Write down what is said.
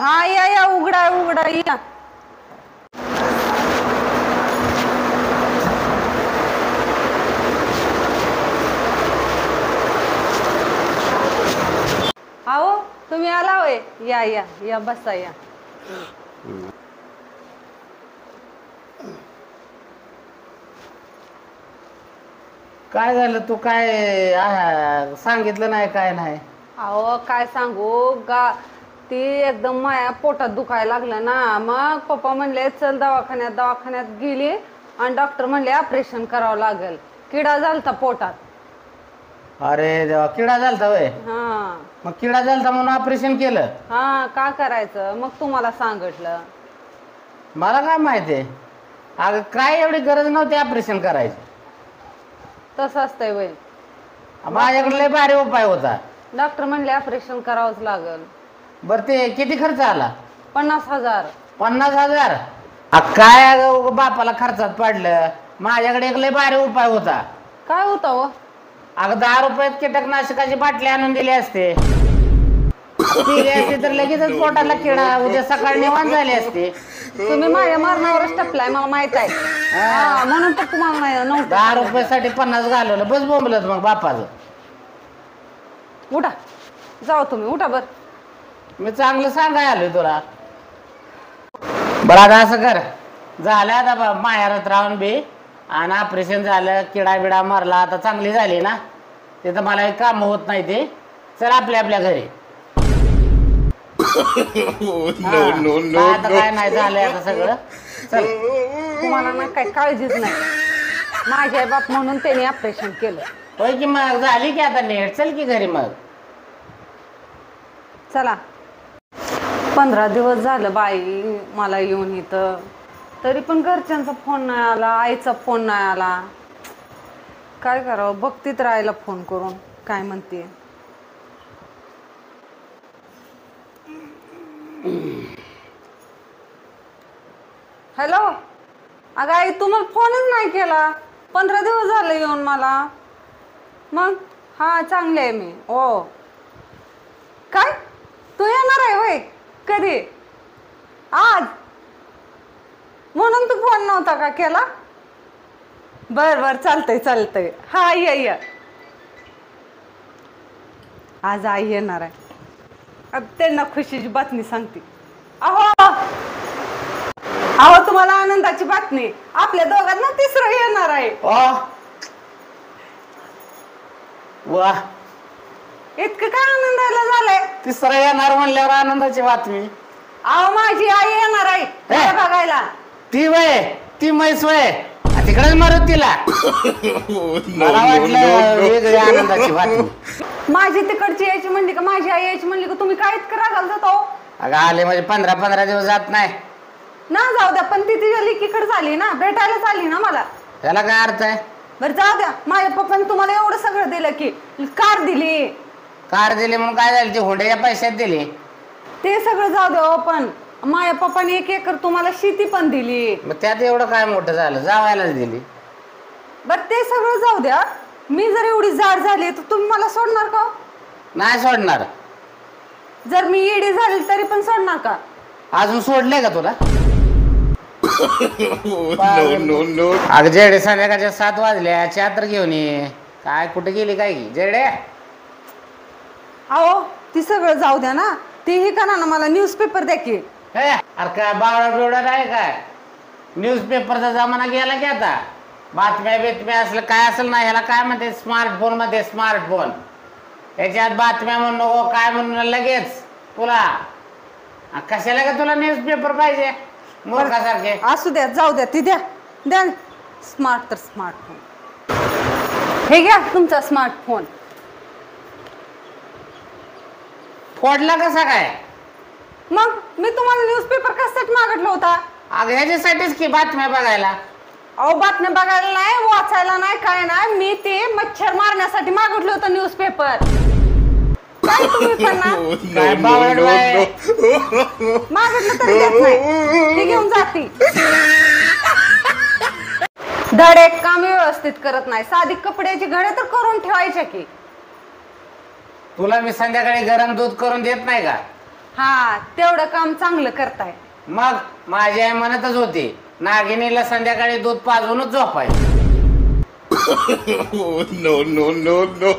हा या उघडा उघडा या. आओ तुम्ही आला होय. या या या बसा या. काय झालं तू काय सांगितलं नाही काय नाही. अहो काय सांगू गा ती एकदम माया पोटात दुखायला लागलं ना. मग पप्पा म्हणले चल दवाखान्यात गेली आणि डॉक्टर म्हणले ऑपरेशन करावं लागेल. किडा झालता पोटात. अरे देवा किडा झालता वय. हा मग किडा झालता म्हणून ऑपरेशन केलं. हा का करायचं मग तुम्हाला सांगितलं. मला काय माहिती अगं काय एवढी गरज नव्हती ऑपरेशन करायची. तसं असतंय वय. माझ्याकडे लय भारी उपाय होता. डॉक्टर म्हणले ऑपरेशन करावंच लागेल. बरं ते किती खर्च आला. 50,000. 50,000. काय अगं बापाला खर्चात पडलं. माझ्याकडे एक लय भारी उपाय होता. काय होतं हो. अगं 10 रुपयात कीटकनाशकाची बाटली आणून दिली असते. दिली असते तर लगेचच पोटाला किडा उद्या सकाळी निवांत झाली असते. तुम्ही माझ्या मरणावरच टपलाय मला माहित आहे. म्हणून तर तुम्हाला नाही नव्हतं. 10 रुपयासाठी 50 घालवलं बस बोंबलत मग बापाचं. उठा जाऊ तुम्ही उठा. बर मी चांगलं सांगाय आलोय तुला. बरं आता असं कर झालं आता माहेरात राहून बी आणि ऑपरेशन झालं किडा बिडा मारला आता चांगली झाली ना. तिथं मला एक काम होत नाही ते. चल आपल्या घरी. आता काय नाही झालंय आता सगळं. चल तुम्हाला ना काही काळजीच नाही. माझे आई बाप म्हणून त्यांनी ऑपरेशन केलं. होय की मग झाली की आता नीट. चल की घरी मग. चला 15 दिवस झालं बाई मला येऊन इथं. तरी पण घरच्यांचा फोन नाही आला. आईचा फोन नाही आला. काय करावं बघतीत राहायला फोन करून काय म्हणते. हॅलो अगं आई तुम्हाला फोनच नाही केला. 15 दिवस झाले येऊन मला. मग हा चांगले आहे मी. हो काय तू येणार आहे होय. कधी आज. म्हणून तू फोन नव्हता का केला. बर चालतंय. हा या आज आई येणार आहे. आता त्यांना खुशीची बातमी सांगते. अहो तुम्हाला आनंदाची बातमी. आपल्या दोघांना तिसरं येणार आहे. वा इतकं काय आनंदाला झालंय. तिसरा येणार म्हणल्यावर आनंदाची बातमी. अहो माझी आई येणार आहे बघायला. ती वय ती म्हैस वय तिकडेच मारत तिला. मला वाटलं वेगळी आनंदाची बातमी. माझी तिकडची यायची म्हणली का माझी आई यायची म्हणली का तुम्ही काय इतकं रागाल जातो. अगं आले म्हणजे 15 दिवस जात नाही ना. जाऊ द्या पण ती तिच्या लिकीकडे झाली ना. भेटायला चालली ना मला. त्याला काय अर्थ आहे. बरं जाऊ द्या. माझ्या पप्पाने तुम्हाला एवढं सगळं दिलं की कार दिली. कार दिली म्हणून काय झालं. ती हुंड्याच्या पैशात दिली. ते सगळं जाऊ द्या. पण माझ्या पप्पाने 1 एकर तुम्हाला शेती पण दिली. मग त्यात एवढं काय मोठं झालं. जावायलाच दिली. बरं ते सगळं जाऊ द्या. मी जर एवढी जाड झाली तर तुम्ही मला सोडणार का. नाही सोडणार. जर मी येडी झाली तरी पण सोडणार का. अजून सोडलंय का तुला. अगं जेडे संध्याकाळच्या 7 वाजल्या. चहा तर घेऊन ये. काय कुठे गेली काय जेडे. अहो ती सगळं जाऊ द्या ना. तेही करा ना मला न्यूजपेपर द्या की. अरे काय बावडा बिवडा आहे काय. न्यूजपेपरचा जमाना गेला की आता. बातम्या असलं काय असेल ना. ह्याला काय म्हणते स्मार्टफोन मध्ये स्मार्टफोन. याच्यात बातम्या म्हणून नको काय म्हणून लगेच तुला कशाला का तुला न्यूजपेपर पाहिजे मूर्खासारखे. असू द्या जाऊ द्या. ती द्या स्मार्ट तर स्मार्टफोन. हे घ्या तुमचा स्मार्टफोन. फोडला कसा काय. मग मी तुम्हाला न्यूजपेपर कशासाठी मागितला होता. अगं ह्याच्यासाठीच की बातम्या बघायला. अहो बातम्या बघायला नाही वाचायला नाही काय नाही. मी ते मच्छर मारण्यासाठी मागितलं होतं न्यूजपेपर. काय तुम्ही पण ना मागितलं तरी देत नाही. ते घेऊन जाती. धड एक काम व्यवस्थित करत नाही. साधी कपड्याची घडे तर करून ठेवायचे की. तुला मी संध्याकाळी गरम दूध करून देत नाही का. हा तेवढं काम चांगलं करताय. मग माझी आई म्हणतच होती नागिनीला संध्याकाळी दूध पाजूनच झोपायचं. No, no, no, no.